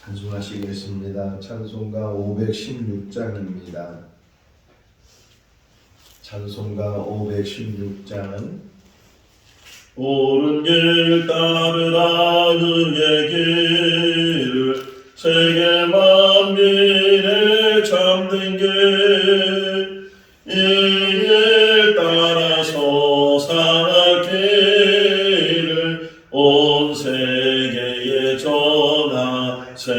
찬송하시겠습니다. 찬송가 516장입니다. 찬송가 516장. 옳은 길 따르라 그의 길을 세계 만민의 참된 길 이 길 따라서 살기를 온 세계에 전하세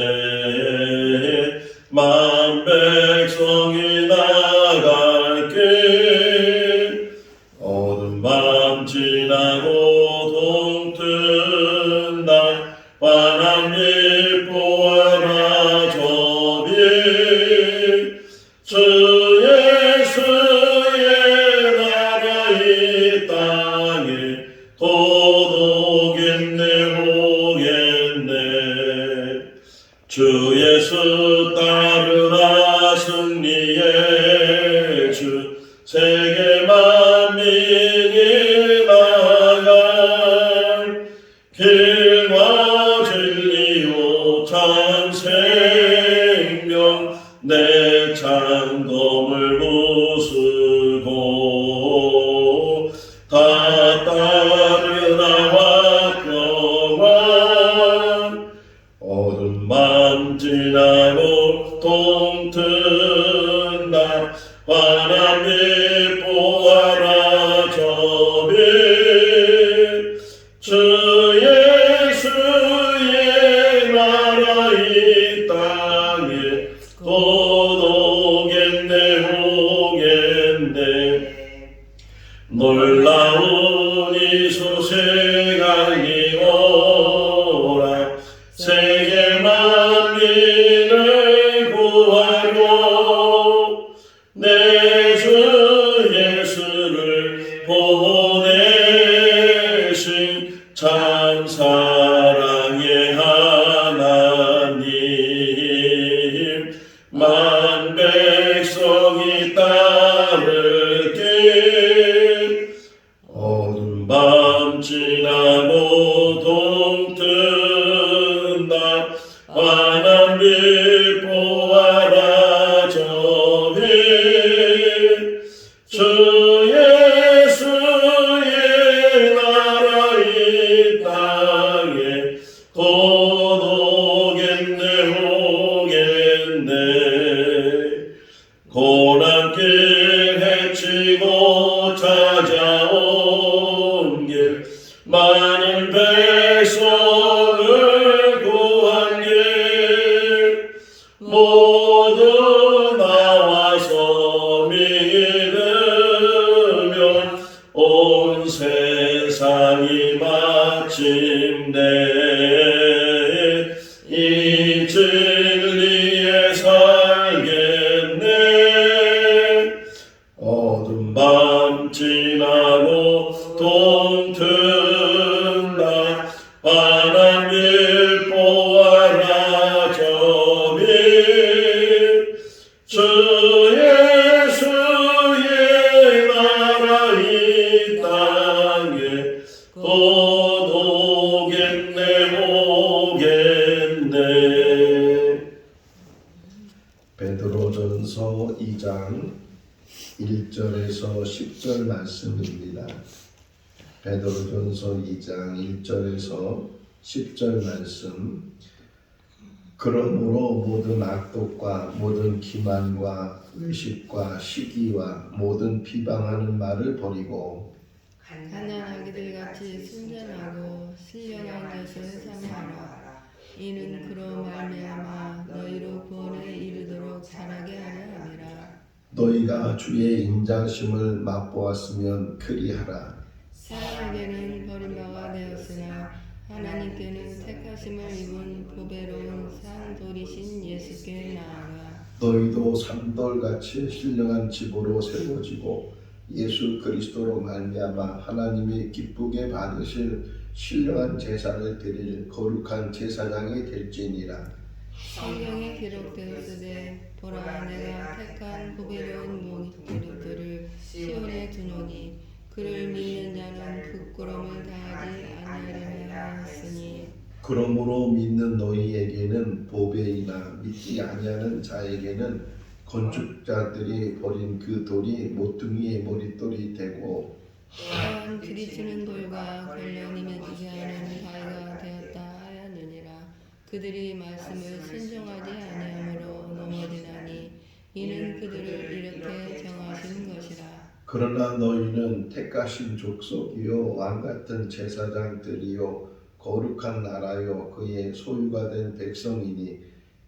만 백성이 나갈 길 어두운 밤 지나고 동튼 날 환한 빛 보아라 저비 주 예수의 나라 이 땅에 도둑겠네 오겠네 주 예수 따르라 승리의 주 세계 만민이 나갈 길과 진리요 참 생명 내 창검을 부수고 다 따르라 화평한 어두운 밤 지나고 동튼 날 환한 빛 보아라 저빛 주 예수의 나라 이 땅에 도둑겠네 오겠네 놀라운 이 소식이 오라 세계 만민을 구하려 내 주 예수를 보내신 참 사랑의 하나님 만 백성이 따를 길 어두운 밤 지나고 동튼 날 환한 빛 보아라 저빛 주 예수의 나라 이 땅에 도둑겠네 오겠네 고난길 헤치고 찾아온 길 많은 백성을 구한 길 모두 나와서 믿으면 온 세상이 마침내 이 진리에 살겠네 어두운 밤 지나고 동튼 날 환한 빛 보아라 저빛 주 예수의 나라 이 땅에 도둑겠네 오겠네 베드로전서 2장 1절에서 10절 말씀입니다. 베드로전서 2장 1절에서 10절 말씀. 그러므로 모든 악독과 모든 기만과 의식과 시기와 모든 비방하는 말을 버리고 가난하기들 같이 순전하고 신령한 것을 삼아라. 이는 그로 말미암아 너희로 구원에 이르도록 자라게 하려 함이라. 너희가 주의 인자심을 맛보았으면 그리하라. 사람에게는 버림받아 되었으나 하나님께는 택하심을 입은 보배로운 산돌이신 예수께 나아가 너희도 산돌같이 신령한 집으로 세워지고 예수 그리스도로 말미암아 하나님이 기쁘게 받으실 신령한 제사를 드릴 거룩한 제사장이 될지니라. 성경에 기록되었으되 보라 내가 택한 보배로운 무리들을 시온에 두노니 그를 믿는 자는 부끄러움을 당하지 아니하려 하였으니 그러므로 믿는 너희에게는 보배이나 믿지 아니하는 자에게는 건축자들이 버린 그 돌이 모퉁이의 머릿돌이 되고 또한 부딪히는 돌과 걸려니 맺히지 않은 바위가 되었다 하였느니라. 그들이 말씀을 순종하지 아니하므로 넘어지나니 이는 그들을 이렇게 정하신 것이라. 그러나 너희는 택하신 족속이요 왕같은 제사장들이요 거룩한 나라요 그의 소유가 된 백성이니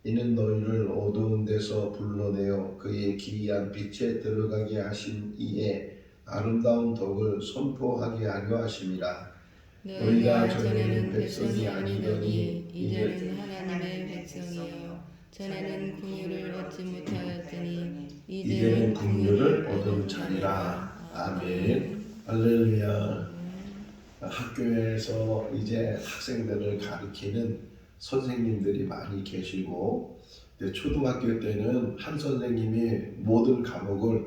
이는 너희를 어두운 데서 불러내어 그의 기이한 빛에 들어가게 하신 이에 아름다운 덕을 선포하게 하려 하심이라. 너희가 전에는 백성이 아니더니 이제는 하나님의 백성이요 전에는 긍휼을 얻지 못하였더니 이제는 긍휼을 얻은 자리라. 아멘. 할렐루야. 학교에서 이제 학생들을 가르치는 선생님들이 많이 계시고 초등학교 때는 한 선생님이 모든 과목을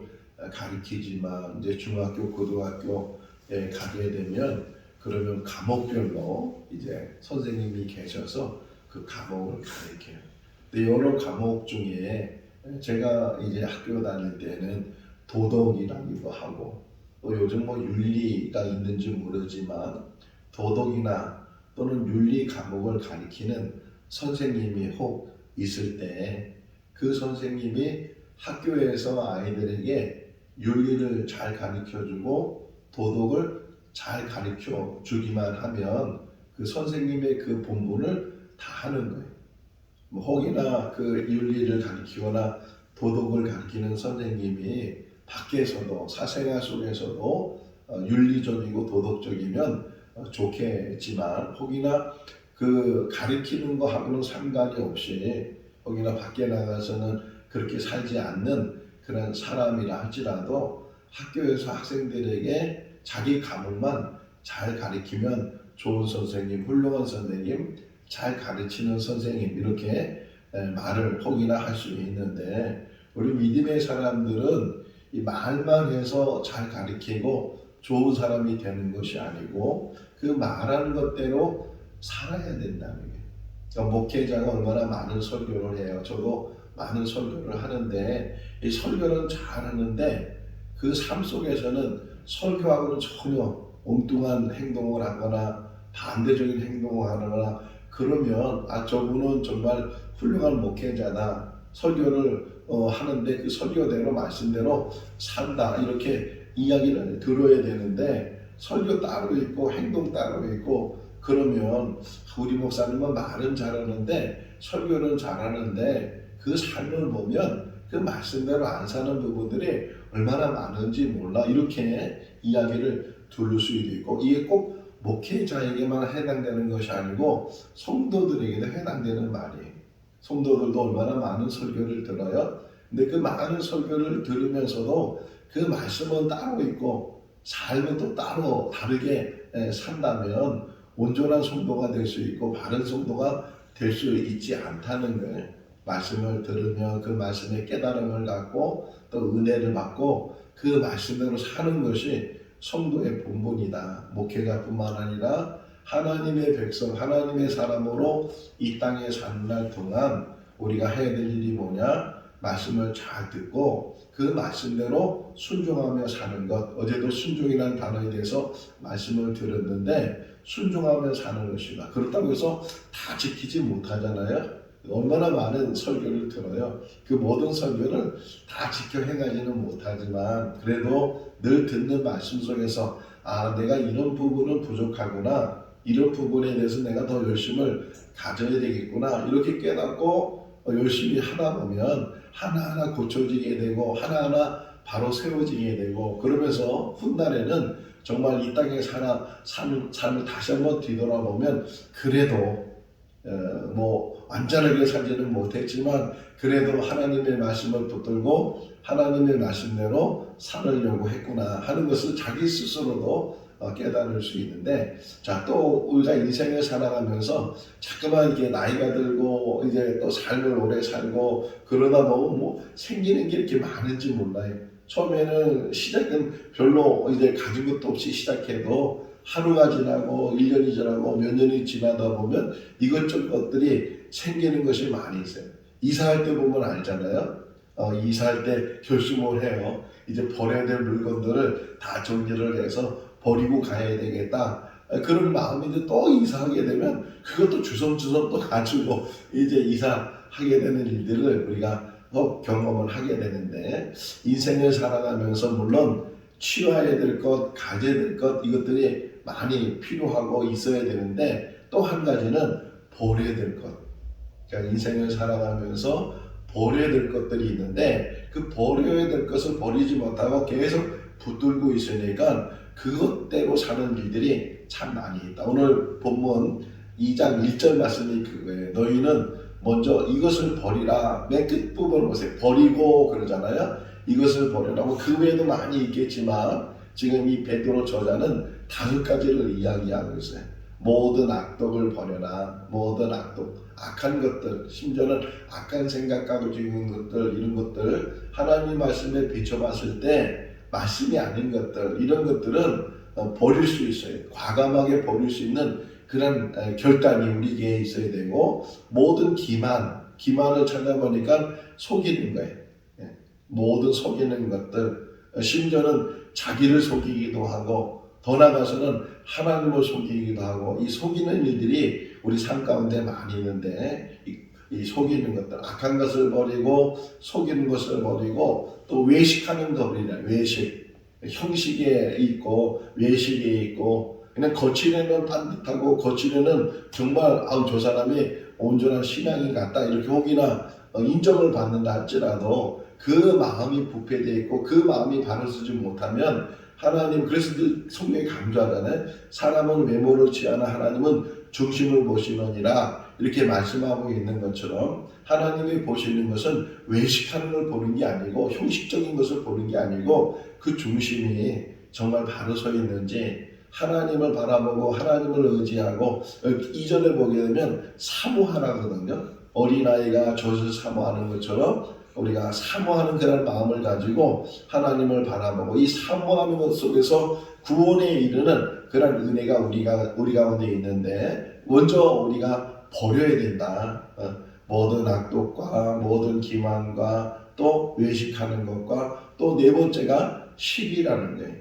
가르치지만 이제 중학교, 고등학교에 가게 되면 그러면 과목별로 이제 선생님이 계셔서 그 과목을 가르쳐요. 근데 여러 과목 중에 제가 이제 학교 다닐 때는 도덕이라기도 하고 또 요즘 뭐 윤리가 있는지 모르지만 도덕이나 또는 윤리 과목을 가리키는 선생님이 혹 있을 때 그 선생님이 학교에서 아이들에게 윤리를 잘 가르쳐주고 도덕을 잘 가르쳐 주기만 하면 그 선생님의 그 본분을 다 하는 거예요. 뭐 혹이나 그 윤리를 가르치거나 도덕을 가르치는 선생님이 밖에서도 사생활 속에서도 윤리적이고 도덕적이면 좋겠지만 혹이나 그 가르치는 거하고는 상관이 없이 혹이나 밖에 나가서는 그렇게 살지 않는 그런 사람이라 할지라도 학교에서 학생들에게 자기 과목만 잘 가르치면 좋은 선생님, 훌륭한 선생님, 잘 가르치는 선생님 이렇게 말을 혹이나 할 수 있는데 우리 믿음의 사람들은 이 말만 해서 잘 가르치고 좋은 사람이 되는 것이 아니고 그 말하는 것대로 살아야 된다는 거예요. 그러니까 목회자가 얼마나 많은 설교를 해요. 저도 많은 설교를 하는데 이 설교는 잘하는데 그 삶 속에서는 설교하고는 전혀 엉뚱한 행동을 하거나 반대적인 행동을 하거나 그러면 저분은 정말 훌륭한 목회자다. 설교를 하는데 그 설교대로 말씀대로 산다 이렇게 이야기를 들어야 되는데 설교 따로 있고 행동 따로 있고 그러면 우리 목사님은 말은 잘하는데 설교는 잘하는데 그 삶을 보면 그 말씀대로 안 사는 부분들이 얼마나 많은지 몰라 이렇게 이야기를 들을 수도 있고 이게 꼭 목회자에게만 해당되는 것이 아니고 성도들에게도 해당되는 말이에요. 성도들도 얼마나 많은 설교를 들어요. 근데 그 많은 설교를 들으면서도 그 말씀은 따로 있고 삶은 또 따로 다르게 산다면 온전한 성도가 될 수 있고 바른 성도가 될 수 있지 않다는 거예요. 말씀을 들으면 그 말씀의 깨달음을 갖고 또 은혜를 받고 그 말씀대로 사는 것이 성도의 본분이다. 목회자뿐만 아니라 하나님의 백성, 하나님의 사람으로 이 땅에 사는 날 동안 우리가 해야 될 일이 뭐냐? 말씀을 잘 듣고 그 말씀대로 순종하며 사는 것. 어제도 순종이라는 단어에 대해서 말씀을 들었는데 순종하며 사는 것이다. 그렇다고 해서 다 지키지 못하잖아요. 얼마나 많은 설교를 들어요. 그 모든 설교를 다 지켜 행하지는 못하지만 그래도 늘 듣는 말씀 속에서 내가 이런 부분은 부족하구나. 이런 부분에 대해서 내가 더 열심을 가져야 되겠구나. 이렇게 깨닫고 열심히 하다 보면 하나하나 고쳐지게 되고 하나하나 바로 세워지게 되고 그러면서 훗날에는 정말 이 땅에 삶을 다시 한번 뒤돌아보면 그래도 뭐 완전하게 살지는 못했지만 그래도 하나님의 말씀을 붙들고 하나님의 말씀대로 살으려고 했구나 하는 것을 자기 스스로도 깨달을 수 있는데 또 우리가 인생을 살아가면서 자꾸만 이게 나이가 들고 이제 또 삶을 오래 살고 그러다 보면 뭐 생기는 게 이렇게 많은지 몰라요. 처음에는 시작은 별로 이제 가진 것도 없이 시작해도 하루가 지나고 1년이 지나고 몇 년이 지나다 보면 이것저것 것들이 생기는 것이 많이 있어요. 이사할 때 보면 알잖아요. 이사할 때 결심을 해요. 이제 버려야 될 물건들을 다 정리를 해서 버리고 가야 되겠다. 그런 마음인데 또 이사하게 되면 그것도 주섬주섬 또 가지고 이제 이사하게 되는 일들을 우리가 경험을 하게 되는데, 인생을 살아가면서 물론 취해야 될 것, 가져야 될 것, 이것들이 많이 필요하고 있어야 되는데, 또 한 가지는 버려야 될 것. 그러니까 인생을 살아가면서 버려야 될 것들이 있는데, 그 버려야 될 것을 버리지 못하고 계속 붙들고 있으니까 그것대로 사는 일들이 참 많이 있다. 오늘 본문 2장 1절 말씀이 그거예요. 너희는 먼저 이것을 버리라. 맨 끝부분을 보세요. 버리고 그러잖아요. 이것을 버리라고. 그 외에도 많이 있겠지만 지금 이 베드로 저자는 5가지를 이야기하고 있어요. 모든 악독을 버려라. 모든 악독, 악한 것들, 심지어는 악한 생각 가지고 있는 것들, 이런 것들 하나님 말씀에 비춰봤을 때 말씀이 아닌 것들, 이런 것들은 버릴 수 있어요. 과감하게 버릴 수 있는 그런 결단이 우리에게 있어야 되고, 모든 기만을 찾아보니까 속이는 거예요. 모든 속이는 것들, 심지어는 자기를 속이기도 하고 더 나아가서는 하나님을 속이기도 하고, 이 속이는 일들이 우리 삶 가운데 많이 있는데, 이 속이는 것들, 악한 것을 버리고 속이는 것을 버리고 또 외식하는 거 버리라. 외식, 형식에 있고 외식에 있고, 그냥 거칠에는 반듯하고 거칠에는 정말 저 사람이 온전한 신앙이 같다 이렇게 혹이나 인정을 받는다 할지라도 그 마음이 부패되어 있고 그 마음이 바로 서지 못하면 하나님, 그래서 성경이 강조하잖아요. 사람은 외모를 취하나 하나님은 중심을 보시느니라 이렇게 말씀하고 있는 것처럼, 하나님이 보시는 것은 외식하는 걸 보는 게 아니고 형식적인 것을 보는 게 아니고 그 중심이 정말 바로 서 있는지 하나님을 바라보고 하나님을 의지하고, 2절에 보게 되면 사모하라거든요. 어린아이가 젖을 사모하는 것처럼 우리가 사모하는 그런 마음을 가지고 하나님을 바라보고, 이 사모하는 것 속에서 구원에 이르는 그런 은혜가 우리 가운데 있는데, 먼저 우리가 버려야 된다. 모든 악독과 모든 기만과 또 외식하는 것과 또 네 번째가 시기라는 거예요.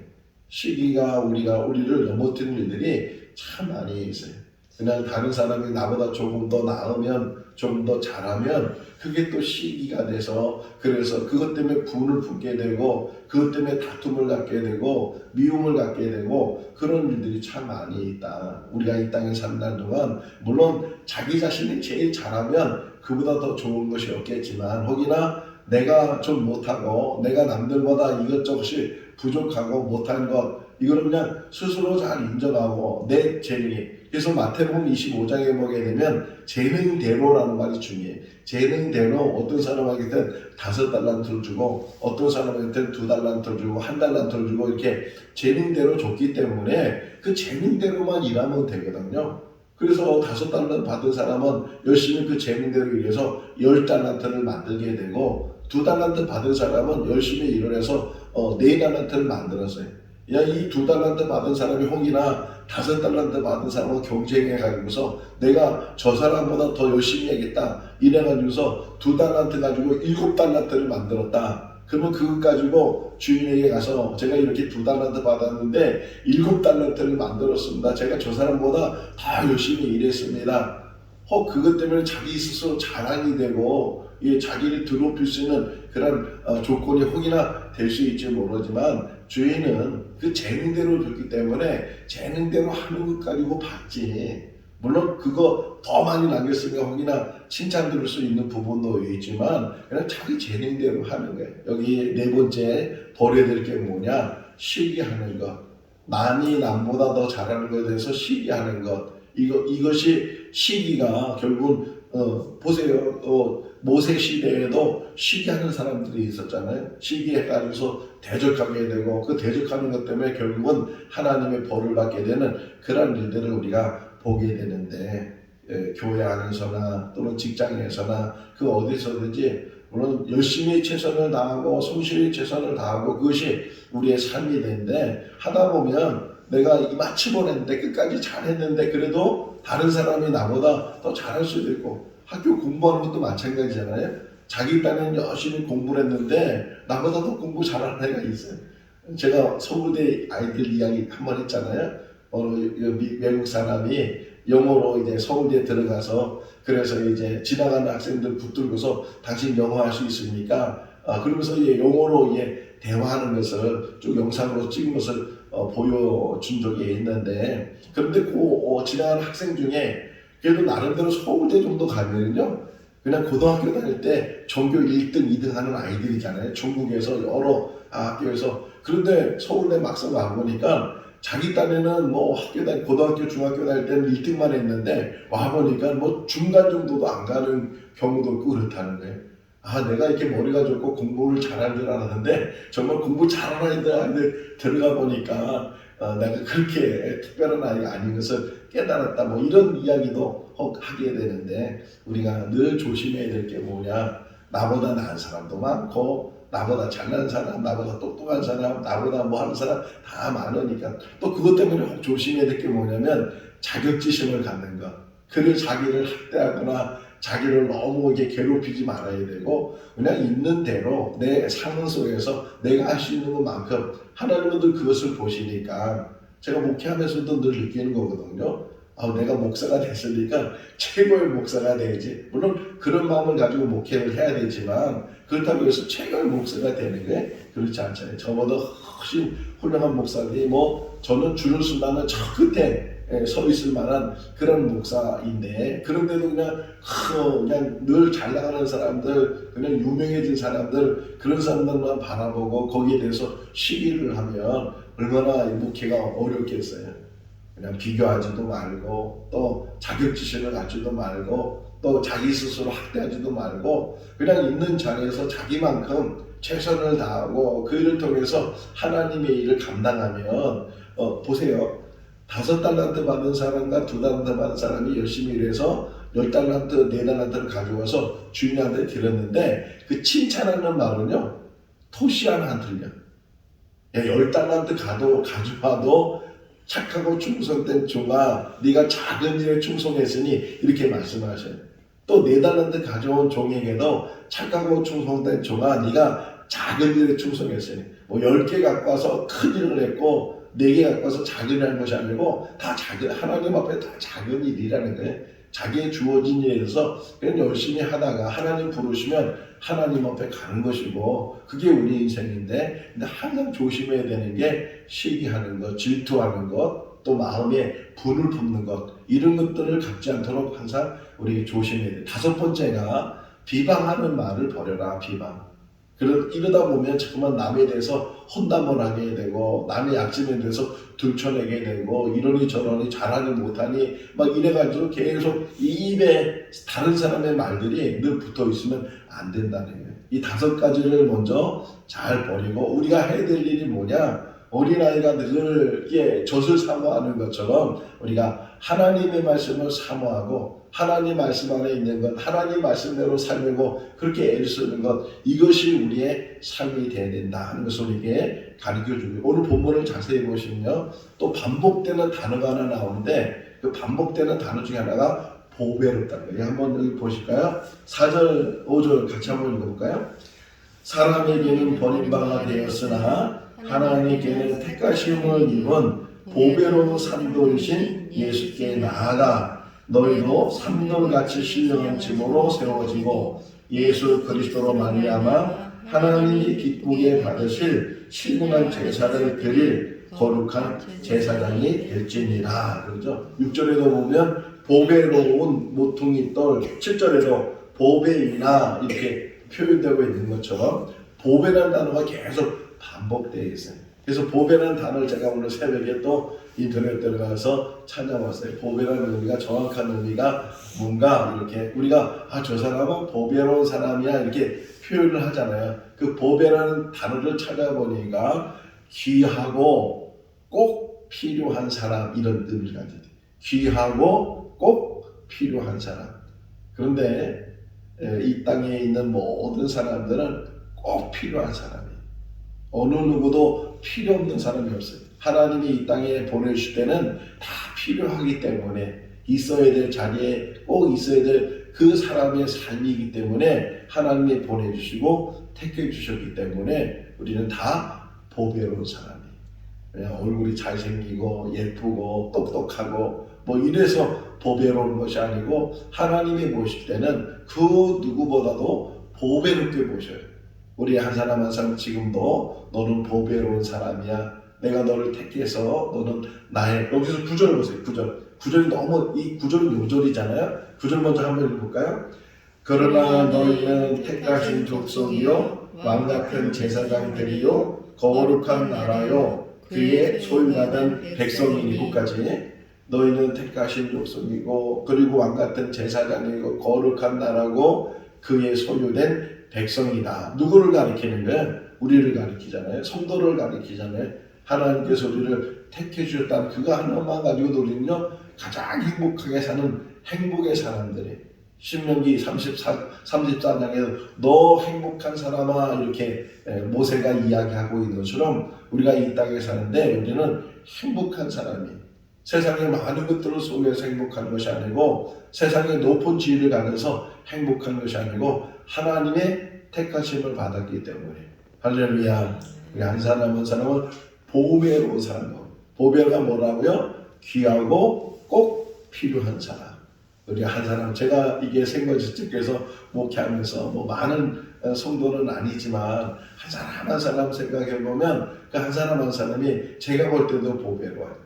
시기가 우리를 넘어뜨리는 일들이 참 많이 있어요. 그냥 다른 사람이 나보다 조금 더 나으면, 조금 더 잘하면 그게 또 시기가 돼서, 그래서 그것 때문에 분을 품게 되고 그것 때문에 다툼을 갖게 되고 미움을 갖게 되고, 그런 일들이 참 많이 있다. 우리가 이 땅에 사는 동안 물론 자기 자신이 제일 잘하면 그보다 더 좋은 것이 없겠지만, 혹이나 내가 좀 못하고 내가 남들보다 이것저것이 부족하고 못한 것, 이거는 그냥 스스로 잘 인정하고 내 재능이. 그래서 마태복음 25장에 보게 되면 재능대로라는 말이 중요해요. 재능대로 어떤 사람에게는 5달란트를 주고 어떤 사람한테는 2달란트를 주고 1달란트를 주고 이렇게 재능대로 줬기 때문에 그 재능대로만 일하면 되거든요. 그래서 5달란트 받은 사람은 열심히 그 재능대로 일해서 10달란트를 만들게 되고, 2달란트 받은 사람은 열심히 일을 해서 4달란트를 만들었어요. 이 2달란트 받은 사람이 혹이나 5달란트 받은 사람과 경쟁해가지고서 내가 저 사람보다 더 열심히 해야겠다 이래가지고서 2달란트 가지고 7달란트를 만들었다. 그러면 그것 가지고 주인에게 가서 제가 이렇게 2달란트 받았는데 7달란트를 만들었습니다. 제가 저 사람보다 더 열심히 일했습니다. 그것 때문에 자기 스스로 자랑이 되고 자기를 드높일 수 있는 그런 조건이 혹이나 될 수 있지 모르지만, 주인은 그 재능대로 줬기 때문에 재능대로 하는 것 가지고 받지. 물론 그거 더 많이 남겼으면 혹이나 칭찬 들을 수 있는 부분도 있지만 그냥 자기 재능대로 하는 거예요. 여기 네 번째 버려야 될 게 뭐냐? 시기하는 것. 남이 남보다 더 잘하는 것에 대해서 시기하는 것. 이것이 시기가 결국은 보세요. 모세 시대에도 시기하는 사람들이 있었잖아요. 시기해가지고서 대적하게 되고 그 대적하는 것 때문에 결국은 하나님의 벌을 받게 되는 그런 일들을 우리가 보게 되는데, 교회 안에서나 또는 직장에서나 그 어디서든지 물론 열심히 최선을 다하고 성실히 최선을 다하고 그것이 우리의 삶이 되는데, 하다 보면 내가 이마치 보냈는데 끝까지 잘했는데 그래도 다른 사람이 나보다 더 잘할 수도 있고 학교 공부하는 것도 마찬가지잖아요. 자기 딴에는 열심히 공부를 했는데 나보다 더 공부 잘하는 애가 있어요. 제가 서울대 아이들 이야기 한 번 했잖아요. 외국 사람이 영어로 이제 서울대에 들어가서 그래서 이제 지나가는 학생들 붙들고서 당신 영어 할 수 있습니까? 그러면서 이제 영어로 이제 대화하는 것을 쭉 영상으로 찍은 것을 보여준 적이 있는데 그런데 그 지나가는 학생 중에 그래도 나름대로 서울대 정도 가면은요 그냥 고등학교 다닐 때 전교 1등, 2등 하는 아이들이잖아요. 전국에서 여러 학교에서. 그런데 서울대 막상 와보니까 자기 딴에는 뭐 고등학교, 중학교 다닐 때는 1등만 했는데 와보니까 뭐 중간 정도도 안 가는 경우도 있고 그렇다는 거예요. 내가 이렇게 머리가 좋고 공부를 잘할 줄 알았는데 정말 공부 잘하는 아이들 들어가 보니까 내가 그렇게 특별한 아이가 아닌 것을 깨달았다. 뭐 이런 이야기도 하게 되는데 우리가 늘 조심해야 될 게 뭐냐. 나보다 나은 사람도 많고 나보다 잘난 사람, 나보다 똑똑한 사람, 나보다 뭐 하는 사람 다 많으니까 또 그것 때문에 조심해야 될 게 뭐냐면 자격지심을 갖는 것. 그를 자기를 학대하거나 자기를 너무 이렇게 괴롭히지 말아야 되고 그냥 있는 대로 내 삶 속에서 내가 할 수 있는 것만큼 하나님은 늘 그것을 보시니까 제가 목회하면서도 늘 느끼는 거거든요. 내가 목사가 됐으니까 최고의 목사가 돼야지. 물론 그런 마음을 가지고 목회를 해야 되지만 그렇다고 해서 최고의 목사가 되는 게 그렇지 않잖아요. 저보다 훨씬 훌륭한 목사들이 저는 줄을 쓴다면 저 끝에 서 있을 만한 그런 목사인데 그런데도 그냥 늘 잘 나가는 사람들, 그냥 유명해진 사람들 그런 사람들만 바라보고 거기에 대해서 시기를 하면 얼마나 목회가 어렵겠어요. 그냥 비교하지도 말고 또 자격지심을 갖지도 말고 또 자기 스스로 학대하지도 말고 그냥 있는 자리에서 자기만큼 최선을 다하고 그 일을 통해서 하나님의 일을 감당하면 보세요. 5달란트 받은 사람과 2달란트 받은 사람이 열심히 일해서 10달란트, 4달란트를 가져와서 주인한테 드렸는데 그 칭찬하는 말은요. 토시 하나 안 틀려. 10달란트 가져와도 착하고 충성된 종아 네가 작은 일에 충성했으니 이렇게 말씀하셔요. 또 4달란트 가져온 종에게도 착하고 충성된 종아 네가 작은 일에 충성했으니 10개 갖고 와서 큰 일을 했고 4개 갖고 와서 작은 일 한 것이 아니고 다 하나님 앞에 다 작은 일이라는 거예요. 자기의 주어진 일에 대해서 그냥 열심히 하다가 하나님 부르시면 하나님 앞에 가는 것이고 그게 우리 인생인데 근데 항상 조심해야 되는 게 시기하는 것, 질투하는 것, 또 마음에 분을 품는 것 이런 것들을 갖지 않도록 항상 우리 조심해야 돼요. 5번째가 비방하는 말을 버려라. 비방. 이러다 보면 자꾸만 남에 대해서 혼담을 하게 되고 남의 약점에 대해서 들춰내게 되고 이러니 저러니 잘하니 못하니 막 이래가지고 계속 이 입에 다른 사람의 말들이 늘 붙어 있으면 안 된다는 거예요. 이 5가지를 먼저 잘 버리고 우리가 해야 될 일이 뭐냐? 어린아이가 늘 젖을 사모하는 것처럼 우리가 하나님의 말씀을 사모하고 하나님 말씀 안에 있는 것, 하나님 말씀대로 살려고 그렇게 애를 쓰는 것 이것이 우리의 삶이 되어야 된다 하는 것을 우리에게 가르쳐주고 오늘 본문을 자세히 보시면요. 또 반복되는 단어가 하나 나오는데 그 반복되는 단어 중에 하나가 보배롭다는 거예요. 한번 여기 보실까요? 4절, 5절 같이 한번 읽어볼까요? 사람에게는 버림받아 되었으나 하나님께는 택하심을 입은 보배로운 산돌이신 예수께 나아가 너희도 산돌같이 신령한 집으로 세워지고 예수 그리스도로 말미암아 하나님이 기쁘게 받으실 신령한 제사를 드릴 거룩한 제사장이 될지니라. 그렇죠? 6절에도 보면 보배로운 모퉁이 돌, 7절에도 보배이나 이렇게 표현되고 있는 것처럼 보배라는 단어가 계속 반복되어 있어요. 그래서 보배라는 단어를 제가 오늘 새벽에 또 인터넷 들어가서 찾아봤어요. 보배라는 의미가 정확한 의미가 뭔가 이렇게 우리가 저 사람은 보배로운 사람이야 이렇게 표현을 하잖아요. 그 보배라는 단어를 찾아보니까 귀하고 꼭 필요한 사람 이런 의미를 가지고 귀하고 꼭 필요한 사람. 그런데 이 땅에 있는 모든 사람들은 꼭 필요한 사람이에요. 어느 누구도 필요 없는 사람이 없어요. 하나님이 이 땅에 보내실 때는 다 필요하기 때문에 있어야 될 자리에 꼭 있어야 될 그 사람의 삶이기 때문에 하나님이 보내주시고 택해 주셨기 때문에 우리는 다 보배로운 사람이에요. 그냥 얼굴이 잘생기고 예쁘고 똑똑하고 뭐 이래서 보배로운 것이 아니고 하나님이 보실 때는 그 누구보다도 보배롭게 보셔요. 우리 한 사람 한 사람 지금도 너는 보배로운 사람이야. 내가 너를 택해서 너는 나의 여기서 9절 보세요. 9절이 너무 이 9절은 요절이잖아요. 9절 먼저 한번 읽어볼까요? 그러나 너희는 택하신 족속이요 왕같은 제사장들이요 거룩한 나라요 그의 소유받은 백성이니 끝까지 너희는 택하신 족속이고 그리고 왕같은 제사장이고 거룩한 나라고 그의 소유된 백성이다. 누구를 가리키는 거예요? 우리를 가리키잖아요. 성도를 가리키잖아요. 하나님께서 우리를 택해 주셨다는 그거 하나만 가지고도 우리는요 가장 행복하게 사는 행복의 사람들이 신명기 34장에서 너 행복한 사람아 이렇게 모세가 이야기하고 있는 것처럼 우리가 이 땅에 사는데 우리는 행복한 사람이 세상의 많은 것들을 소유해서 행복한 것이 아니고 세상의 높은 지위를 가져서 행복한 것이 아니고 하나님의 택하심을 받았기 때문에 할렐루야. 우리 한 사람 한 사람은 보배로운 사람. 보배가 뭐라고요? 귀하고 꼭 필요한 사람. 우리 한 사람 제가 이게 생거지집에서 목회하면서 뭐 많은 성도는 아니지만 한 사람 한 사람 생각해 보면 그 한 사람 한 사람이 제가 볼 때도 보배로워요.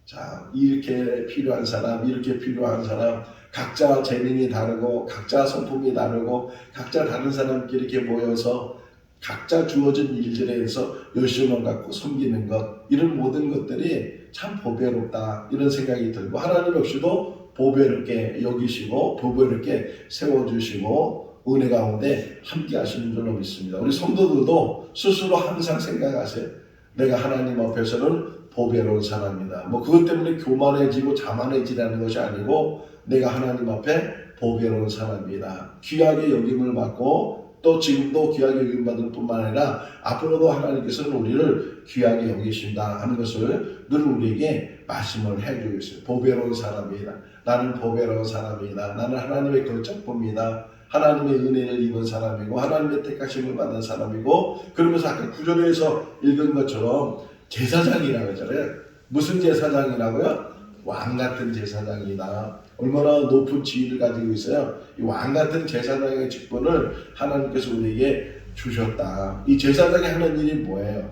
자, 이렇게 필요한 사람, 이렇게 필요한 사람, 각자 재능이 다르고 각자 성품이 다르고 각자 다른 사람끼리 이렇게 모여서 각자 주어진 일들에서 열심을 갖고 섬기는 것 이런 모든 것들이 참 보배롭다 이런 생각이 들고 하나님 역시도 보배롭게 여기시고 보배롭게 세워주시고 은혜 가운데 함께 하시는 줄로 믿습니다. 우리 성도들도 스스로 항상 생각하세요. 내가 하나님 앞에서는 보배로운 사람이다. 뭐 그것 때문에 교만해지고 자만해지라는 것이 아니고 내가 하나님 앞에 보배로운 사람이다. 귀하게 여김을 받고 또 지금도 귀하게 여김받을 뿐만 아니라 앞으로도 하나님께서는 우리를 귀하게 여기신다 하는 것을 늘 우리에게 말씀을 해주고 있어요. 보배로운 사람이다. 나는 보배로운 사람이다. 나는 하나님의 걸작품이다. 하나님의 은혜를 입은 사람이고 하나님의 택하심을 받은 사람이고 그러면서 아까 9절에서 읽은 것처럼 제사장이라고 하잖아요. 무슨 제사장이라고요? 왕같은 제사장이다. 얼마나 높은 지위를 가지고 있어요. 이 왕같은 제사장의 직분을 하나님께서 우리에게 주셨다. 이 제사장이 하는 일이 뭐예요?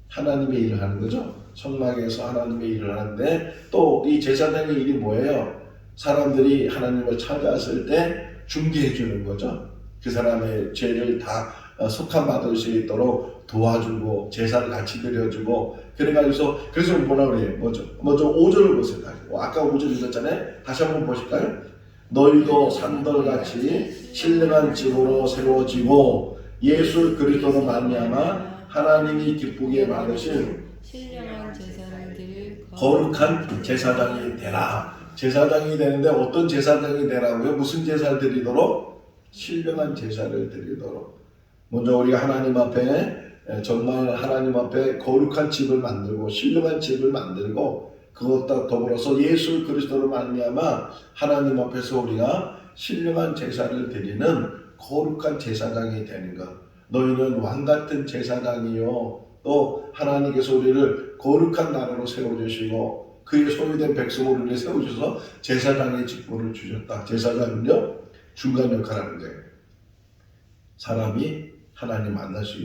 하나님의 일을 하는 거죠. 성막에서 하나님의 일을 하는데 또 이 제사장의 일이 뭐예요? 사람들이 하나님을 찾아왔을 때 중개해 주는 거죠. 그 사람의 죄를 다 속함받을 수 있도록 도와주고 제사를 같이 드려주고 그래서 뭐라 그래요? 먼저 5절을 보세요. 아까 5절 읽었잖아요. 다시 한번 보실까요? 너희도 산돌같이 신령한 집으로 세워지고 예수 그리스도로 말미암아 하나님이 기쁘게 받으신 신령한 제사장들을 거룩한 제사장이 되라. 제사장이 되는데 어떤 제사장이 되라고요? 무슨 제사를 드리도록? 신령한 제사를 드리도록. 먼저 우리가 하나님 앞에 정말 하나님 앞에 거룩한 집을 만들고 신령한 집을 만들고 그것과 더불어서 예수 그리스도로 말미암아 하나님 앞에서 우리가 신령한 제사를 드리는 거룩한 제사장이 되는 것. 너희는 왕같은 제사장이요 또 하나님께서 우리를 거룩한 나라로 세워주시고 그의 소유된 백성으로 우리를 세우셔서 제사장의 직분을 주셨다. 제사장은요 중간 역할을 하는 거예요. 사람이 하나님 만날 수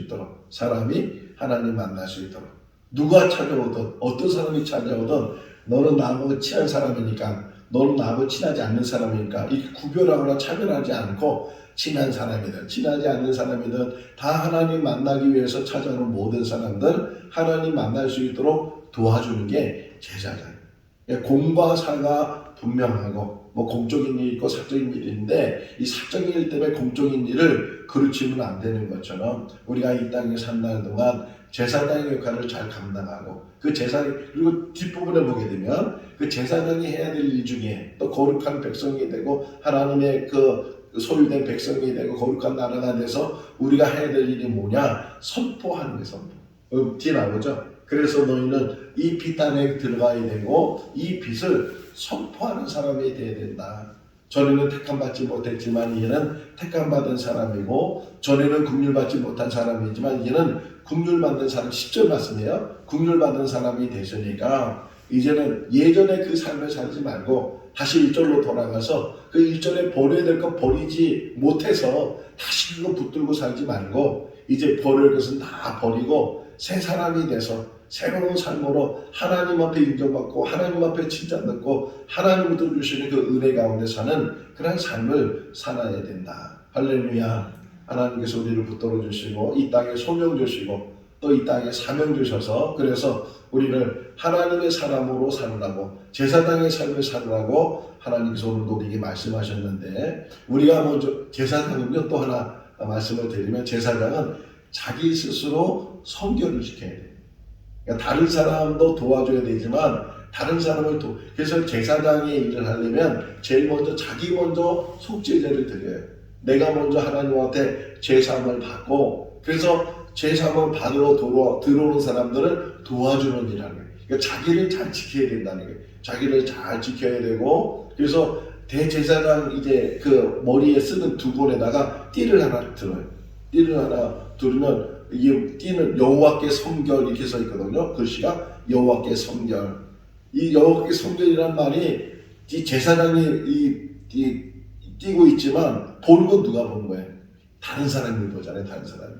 있도록 누가 찾아오든 어떤 사람이 찾아오든 너는 나하고 친한 사람이니까 너는 나하고 친하지 않는 사람이니까 이렇게 구별하거나 차별하지 않고 친한 사람이든 친하지 않는 사람이든 다 하나님 만나기 위해서 찾아오는 모든 사람들 하나님 만날 수 있도록 도와주는 게 제사장. 공과 사가 분명하고 뭐 공적인 일이 있고 사적인 일이 있는데 이 사적인 일 때문에 공적인 일을 그르치면 안 되는 것처럼 우리가 이 땅에 산다는 동안 제사장의 역할을 잘 감당하고 그 제사장 그리고 뒷부분에 보게 되면 그 제사장이 해야 될 일 중에 또 거룩한 백성이 되고 하나님의 그 소유된 백성이 되고 거룩한 나라가 돼서 우리가 해야 될 일이 뭐냐? 선포하는 게 선포. 뒤에 나오죠? 그래서 너희는 이 빛 안에 들어가야 되고 이 빛을 선포하는 사람이 되어야 된다. 전에는 택함받지 못했지만 이제는 택함받은 사람이고, 전에는 긍휼받지 못한 사람이지만 이제는 긍휼받는 사람, 10절 말씀이에요. 긍휼받은 사람이 되시니까 이제는 예전에 그 삶을 살지 말고 다시 1절로 돌아가서 그 1절에 버려야 될 것 버리지 못해서 다시 그거 붙들고 살지 말고 이제 버릴 것은 다 버리고 새 사람이 돼서 새로운 삶으로 하나님 앞에 인정받고 하나님 앞에 칭찬받고 하나님부터 주시는 그 은혜 가운데 사는 그런 삶을 살아야 된다. 할렐루야. 하나님께서 우리를 붙들어 주시고 이 땅에 소명 주시고 또 이 땅에 사명 주셔서 그래서 우리를 하나님의 사람으로 살으라고, 제사장의 삶을 살으라고 하나님께서 오늘도 우리에게 말씀하셨는데, 우리가 먼저 제사장은요, 또 하나 말씀을 드리면 제사장은 자기 스스로 선결을 지켜야 돼요. 그러니까 다른 사람도 도와줘야 되지만 다른 사람을 그래서 제사장의 일을 하려면 제일 먼저 자기 먼저 속죄제를 드려요. 내가 먼저 하나님한테 제사함을 받고, 그래서 제사함을 받으러 들어오는 사람들을 도와주는 일을 하는 거예요. 그러니까 자기를 잘 지켜야 된다는 거예요. 자기를 잘 지켜야 되고, 그래서 대제사장 이제 그 머리에 쓰는 두건에다가 띠를 하나 들어요. 띠를 하나 두르면 이게 띠는 여호와께 성결 이렇게 써 있거든요. 글씨가 여호와께 성결. 이 여호와께 성결이란 말이 이 제사장이 띄고 있지만 보는 건 누가 보는 거예요? 다른 사람이 보잖아요. 다른 사람이.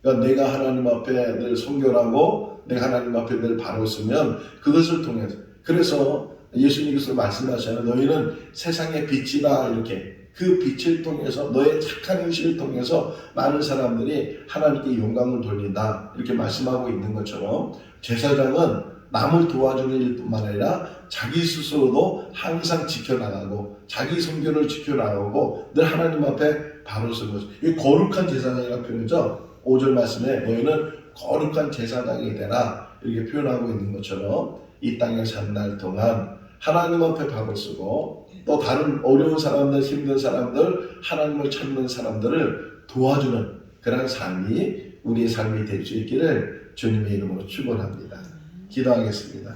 그러니까 내가 하나님 앞에 늘 성결하고 내가 하나님 앞에 늘 바로 쓰면 그것을 통해서, 그래서 예수님께서 말씀하시는 너희는 세상의 빛이다, 이렇게 그 빛을 통해서 너의 착한 행실을 통해서 많은 사람들이 하나님께 영광을 돌린다, 이렇게 말씀하고 있는 것처럼 제사장은 남을 도와주는 일뿐만 아니라 자기 스스로도 항상 지켜나가고 자기 성결을 지켜나가고 늘 하나님 앞에 바로 서는 거죠. 이 거룩한 제사장이라는 표현이죠. 5절 말씀에 너희는 거룩한 제사장이 되라, 이렇게 표현하고 있는 것처럼 이 땅에 산 날 동안 하나님 앞에 바로 서고 또 다른 어려운 사람들, 힘든 사람들, 하나님을 찾는 사람들을 도와주는 그런 삶이 우리의 삶이 될 수 있기를 주님의 이름으로 축원합니다. 기도하겠습니다.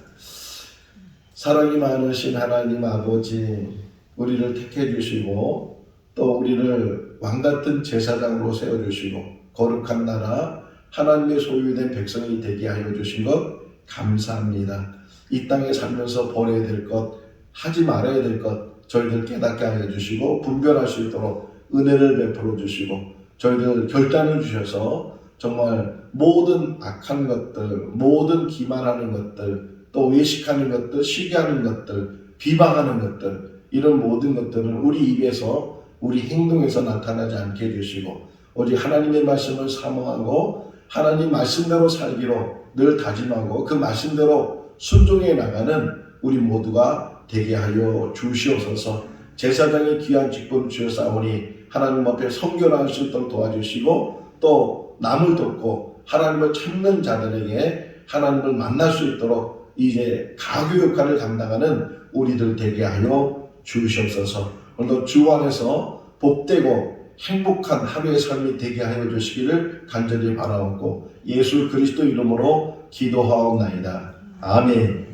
사랑이 많으신 하나님 아버지, 우리를 택해 주시고 또 우리를 왕같은 제사장으로 세워주시고 거룩한 나라, 하나님의 소유된 백성이 되게 하여 주신 것 감사합니다. 이 땅에 살면서 버려야 될 것, 하지 말아야 될 것 저희들 깨닫게 하여 주시고 분별할 수 있도록 은혜를 베풀어 주시고 저희들 결단을 주셔서 정말 모든 악한 것들, 모든 기만하는 것들, 또 외식하는 것들, 시기하는 것들, 비방하는 것들, 이런 모든 것들은 우리 입에서, 우리 행동에서 나타나지 않게 해주시고 오직 하나님의 말씀을 사모하고 하나님 말씀대로 살기로 늘 다짐하고 그 말씀대로 순종해 나가는 우리 모두가 되게 하여 주시옵소서. 제사장의 귀한 직분을 주셨사오니 하나님 앞에 성결할 수 있도록 도와주시고 또 남을 돕고 하나님을 찾는 자들에게 하나님을 만날 수 있도록 이제 가교 역할을 감당하는 우리들 되게 하여 주시옵소서. 오늘도 주 안에서 복되고 행복한 하루의 삶이 되게 하여 주시기를 간절히 바라옵고 예수 그리스도 이름으로 기도하옵나이다. 아멘.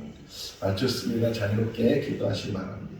마쳤습니다. 자유롭게 기도하시기 바랍니다.